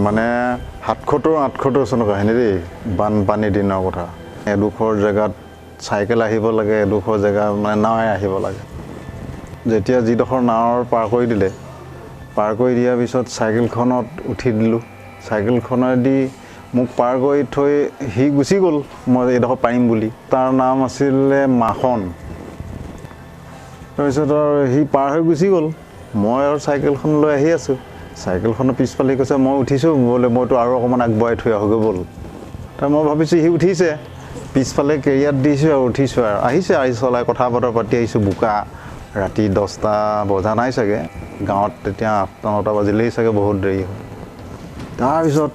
মানে ৭০-৮০ চনৰ কাহিনী দেই বানপানী দিনৰ কথা এডোখৰ জেগাত চাইকেল আহিব লাগে এডোখৰ জেগা মানে নাৱে আহিব লাগে যেতিয়া যিডোখৰ নাৱৰ পাৰ কৰি দিলে পাৰ কৰি দিয়াৰ পিছত চাইকেলখনত উঠি দিলোঁ চাইকেলখনেদি মোক পাৰ কৰি থৈ সি গুচি গ'ল মই এইডোখৰ পাৰিম বুলি তাৰ নাম আছিলে মাখন তাৰপিছত আৰু সি পাৰ হৈ গুচি গ'ল মই আৰু চাইকেলখন লৈ আহি আছোঁ চাইকেলখনৰ পিছফালে কৈছে মই উঠিছোঁ বোলে মইতো আৰু অকণমান আগবঢ়াই থৈ আহোঁগৈ ব'ল তাৰ মই ভাবিছোঁ সি উঠিছে পিছফালে কেৰিয়াত দিছোঁ আৰু উঠিছোঁ আৰু আহিছে আহি চলাই কথা বতৰা পাতি আহিছোঁ বোকা ৰাতি 10টা বজা নাই চাগে গাঁৱত তেতিয়া 8-9টা বাজিলেই চাগে বহুত দেৰি হয় তাৰপিছত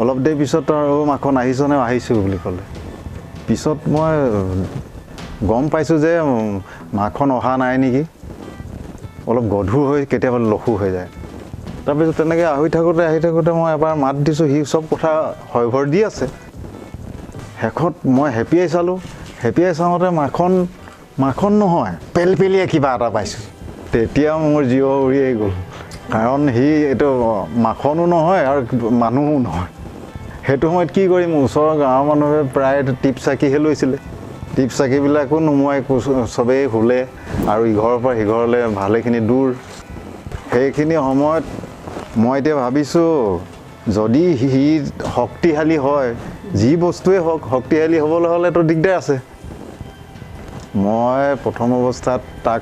অলপ দেৰি পিছত আৰু মাখন আহিছনে আহিছোঁ বুলি ক'লে পিছত মই গম পাইছোঁ যে মাখন অহা নাই নেকি অলপ গধুৰ হৈ কেতিয়াবা লখু হৈ যায় তাৰপিছত তেনেকৈ আহি থাকোঁতে মই এবাৰ মাত দিছোঁ সি চব কথা হয়ভৰ দি আছে শেষত মই হেপিয়াই চালোঁ হেপিয়াই চাওঁতে মাখন নহয় পেলপেলীয়া কিবা এটা পাইছোঁ তেতিয়া মোৰ জীৱ উৰি আহি গ'ল কাৰণ সি এইটো মাখনো নহয় আৰু মানুহো নহয় সেইটো সময়ত কি কৰিম ওচৰৰ গাঁৱৰ মানুহে প্ৰায় টিপ চাকিহে লৈছিলে টিপ চাকিবিলাকো নুমুৱাই চবেই শুলে আৰু ইঘৰৰ পৰা সিঘৰলৈ ভালেখিনি দূৰ সেইখিনি সময়ত মই এতিয়া ভাবিছোঁ যদি সি শক্তিশালী হয় যি বস্তুৱে হওক শক্তিশালী হ'বলৈ হ'লেতো দিগদাৰ আছে মই প্ৰথম অৱস্থাত তাক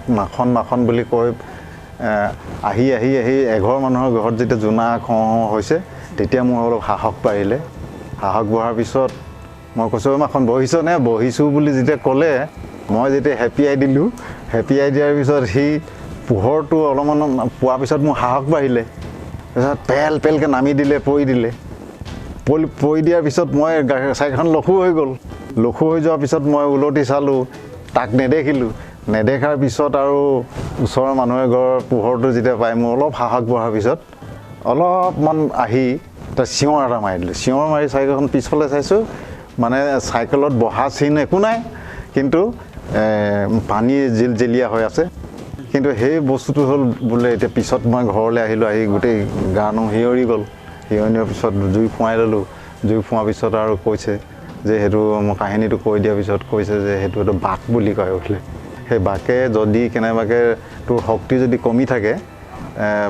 মাখন বুলি কৈ আহি এঘৰ মানুহৰ ঘৰত যেতিয়া জোনা খওঁ হৈছে তেতিয়া মোৰ অলপ সাহস বাঢ়িলে সাহস বঢ়াৰ পিছত মই কৈছোঁ মাখন বহিছনে বহিছোঁ বুলি যেতিয়া ক'লে মই যেতিয়া হেপিয়াই দিলোঁ হেপিয়াই দিয়াৰ পিছত সি পোহৰটো অলপমান পোৱাৰ পিছত মোৰ সাহস বাঢ়িলে তাৰপিছত পেলকৈ নামি দিলে পৰি দিয়াৰ পিছত মই চাইকেলখন লখু হৈ গ'ল লখু হৈ যোৱাৰ পিছত মই উলটি চালোঁ তাক নেদেখাৰ পিছত আৰু ওচৰৰ মানুহে ঘৰৰ পোহৰটো যেতিয়া পাই মোৰ অলপ সাহস বঢ়াৰ পিছত অলপমান আহি তাত চিঞৰ এটা মাৰি দিলোঁ চিঞৰ মাৰি চাইকেলখন পিছফালে চাইছোঁ মানে চাইকেলত বহা চিন একো নাই কিন্তু পানী জিলজিলীয়া হৈ আছে কিন্তু সেই বস্তুটো হ'ল বোলে এতিয়া পিছত মই ঘৰলৈ আহিলোঁ আহি গোটেই গা নোম শিয়ৰি গ'ল শিয়ৰিৰ পিছত জুই ফুৱাই ল'লোঁ জুই ফুৱাৰ পিছত আৰু কৈছে যে সেইটো মই কাহিনীটো কৈ দিয়াৰ পিছত কৈছে যে সেইটো বাক বুলি কয় উঠিলে সেই বাকে যদি কেনেবাকৈ তোৰ শক্তি যদি কমি থাকে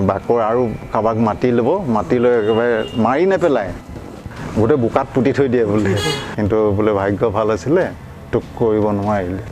বাকৰ আৰু কাৰোবাক মাতি লৈ একেবাৰে মাৰি নেপেলায় গোটেই বোকাত পুতি থৈ দিয়ে বোলে কিন্তু বোলে ভাগ্য ভাল আছিলে তোক কৰিব নোৱাৰিলে